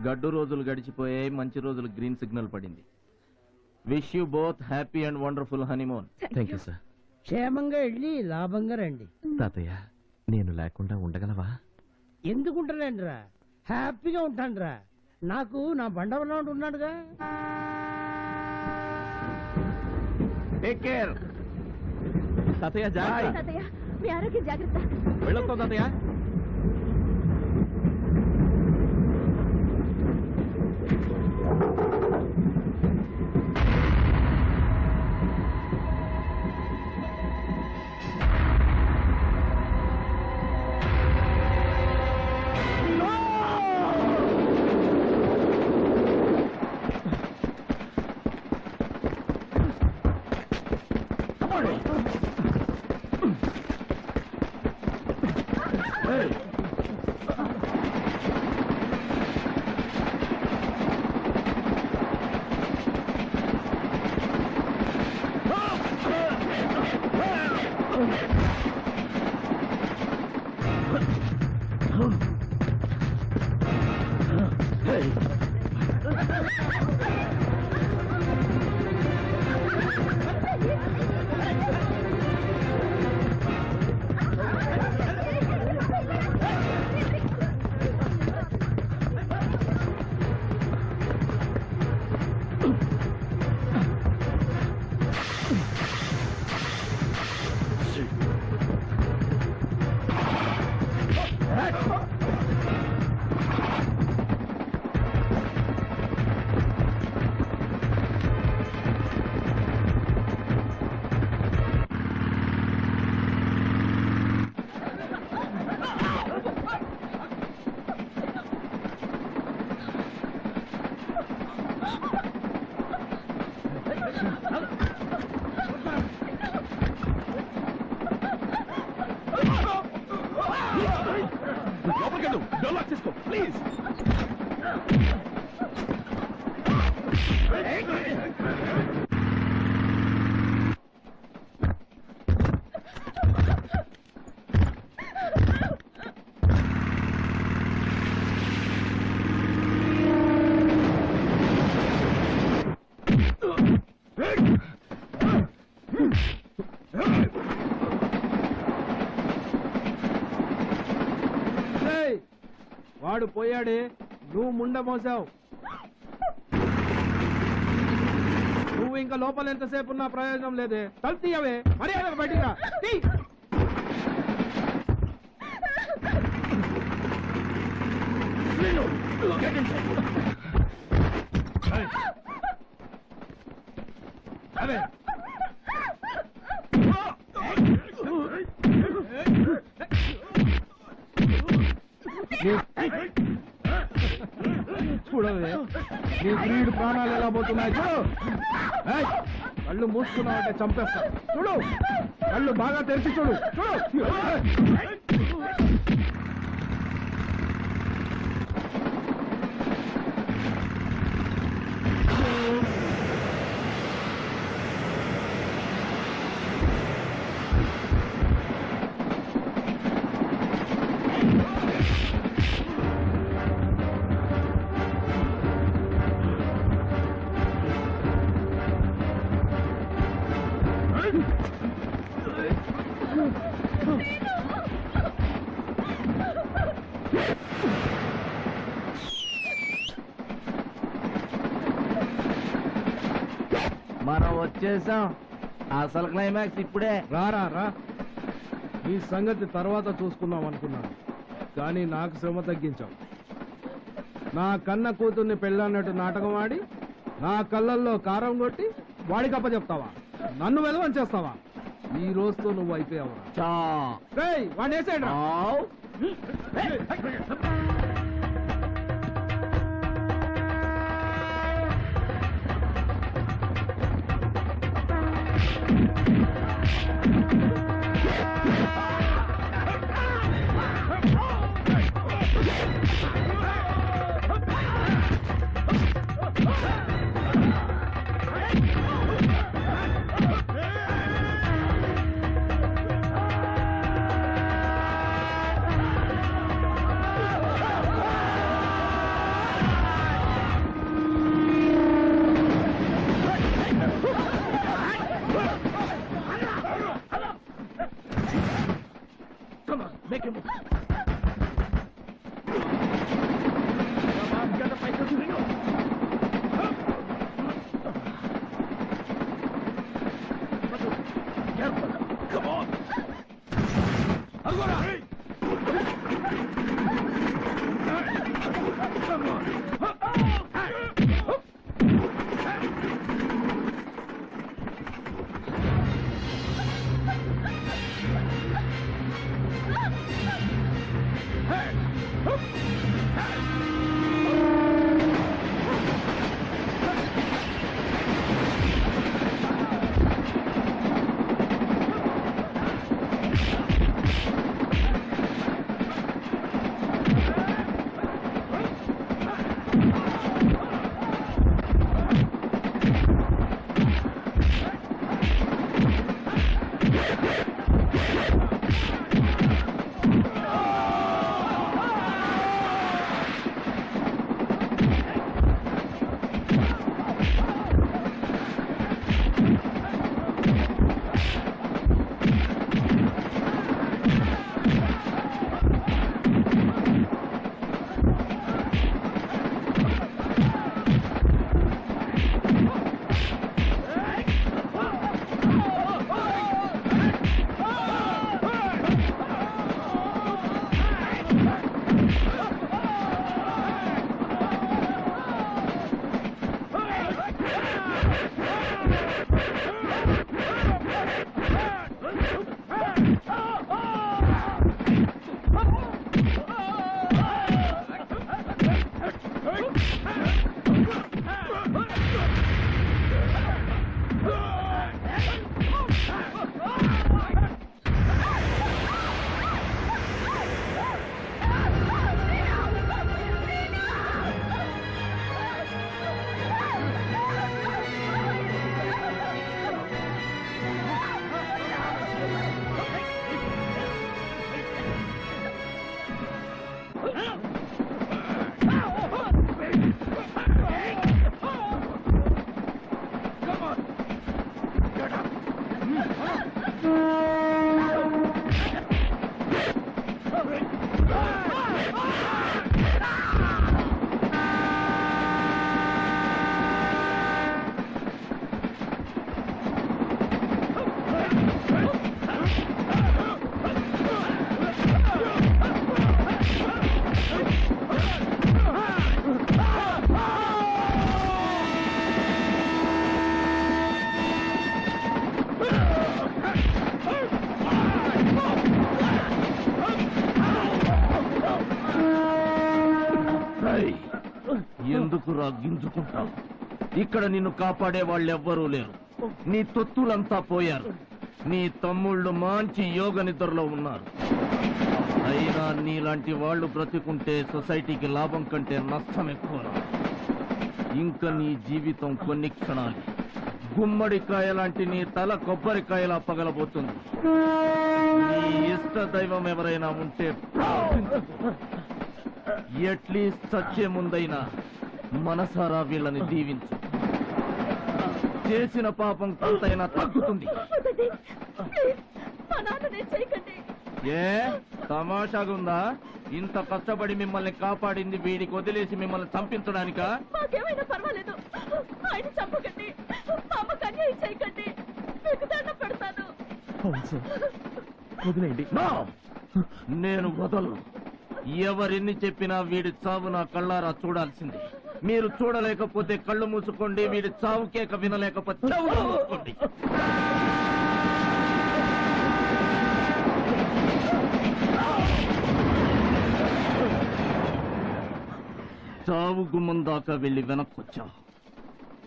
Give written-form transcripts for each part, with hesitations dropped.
గడ్డు రోజులు గడిచిపోయాయి, మంచి రోజులు గ్రీన్ సిగ్నల్ పడింది. Wish you both happy and wonderful honeymoon. Thank you sir. క్షేమంగా వెళ్ళి లాభంగా రండి. తాతయ్య నేను లేకుండా ఉండగలవా? ఎందుకుంటానండిరా, హ్యాపీగా ఉంటానురా. నాకు నా బండవలో ఉన్నాడుగా. టేక్ కేర్ తాతయ్య. జాగ్రత్త. మీ ఆరోగ్యం జాగ్రత్త. వెళ్ళొస్తాం తాతయ్య. వాడు పోయాడే, నువ్వు ముండ మోసావు. నువ్వు ఇంకా లోపల ఎంతసేపు ఉన్నా ప్రయోజనం లేదే. తలుపు తీయవే, మర్యాద బయటికి రా. అదే చూడవే, నీ ప్రియుడు ప్రాణాలు ఎలా పోతున్నాయి చూడు. కళ్ళు మూసుకున్నావంటే చంపేస్తా. చూడు, కళ్ళు బాగా తెరిచి చూడు. చూడు మనం వచ్చేసాం. అసలు క్లైమాక్స్ ఇప్పుడే. రారా రా, ఈ సంగతి తర్వాత చూసుకుందాం అనుకున్నాను, కానీ నాకు శ్రమ తగ్గించావు. నా కన్న కూతుర్ని పెళ్ళన్నట్టు నాటకం ఆడి నా కళ్ళల్లో కారం కొట్టి వాడికి అప్పచెప్తావా? నన్ను వెలవని చేస్తావా? ఈ రోజుతో నువ్వు అయిపోయావురా. వాడిని వేసేయండి రా. ఎందుకు గింజుకుంటావు? ఇక్కడ నిన్ను కాపాడే వాళ్ళెవ్వరూ లేరు. నీ తొత్తులంతా పోయారు. నీ తమ్ముళ్ళు మంచి యోగ నిద్రలో ఉన్నారు. అయినా నీలాంటి వాళ్ళు బ్రతికుంటే సొసైటీకి లాభం కంటే నష్టం ఎక్కువ. ఇంకా నీ జీవితం కొన్ని క్షణాలు. గుమ్మడికాయ లాంటి నీ తల కొబ్బరికాయలా పగలబోతుంది. నీ ఇష్ట దైవం ఎవరైనా ఉంటే ఎట్లీస్ట్ చచ్చే ముందైనా మనసారా వీళ్ళని దీవించు. చేసిన పాపం కొంతైనా తగ్గుతుంది. ఏ తమాషాగా ఉందా? ఇంత కష్టపడి మిమ్మల్ని కాపాడింది వీడికి వదిలేసి మిమ్మల్ని చంపించడానికా? మాకేమైనా పర్వాలేదు, ఆయన చంపకండి, మా అమ్మకి అన్యాయం చేయకండి, మీకు దండం పెడతాను. వదిలేయండి. No! నేను వదలను. ఎవరిన్ని చెప్పినా వీడి చావు నా కళ్ళారా చూడాల్సిందే. మీరు చూడలేకపోతే కళ్ళు మూసుకోండి. వీడి చావు కేక వినలేకపోతే చెవులు మూసుకోండి. చావు గుమ్మం దాకా వెళ్లి వెనక్కొచ్చావు.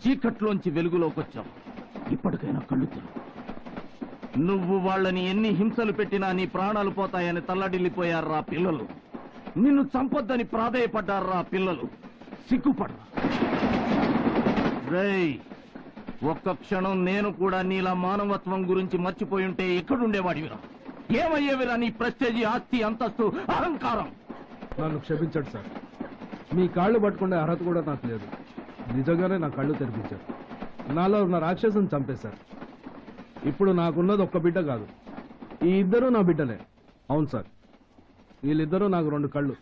చీకట్లోంచి వెలుగులోకొచ్చావు. ఇప్పటికైనా కళ్ళు తెరువు. నువ్వు వాళ్ళని ఎన్ని హింసలు పెట్టినా నీ ప్రాణాలు పోతాయని తల్లడిల్లిపోయారా పిల్లలు. నిన్ను చంపొద్దని ప్రాధేయపడ్డారా పిల్లలు. సిగ్గుపడ్డా. రేయ్, ఒక్క క్షణం నేను కూడా నీలా మానవత్వం గురించి మర్చిపోయి ఉంటే ఎక్కడుండేవాడివిరా? ఏమయ్యేవిరా నీ ప్రెస్టేజీ, ఆస్తి, అంతస్తు, అహంకారం? నన్ను క్షమించండి సార్. మీ కాళ్ళు పట్టుకునే అర్హత కూడా నాకు లేదు. నిజంగానే నా కళ్ళు తెరిపించారు. నాలో ఉన్న రాక్షసుని చంపేశారు. ఇప్పుడు నాకున్నది ఒక్క బిడ్డ కాదు, ఈ ఇద్దరు నా బిడ్డలే. అవును సార్, వీళ్ళిద్దరూ నాకు 2 కళ్ళు.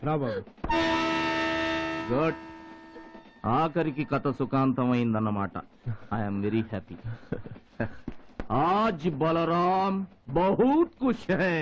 రా బాబు. గుడ్. ఆఖరికి కథ సుఖాంతమైందన్నమాట. I'm very happy. आज बलराम बहुत खुश है.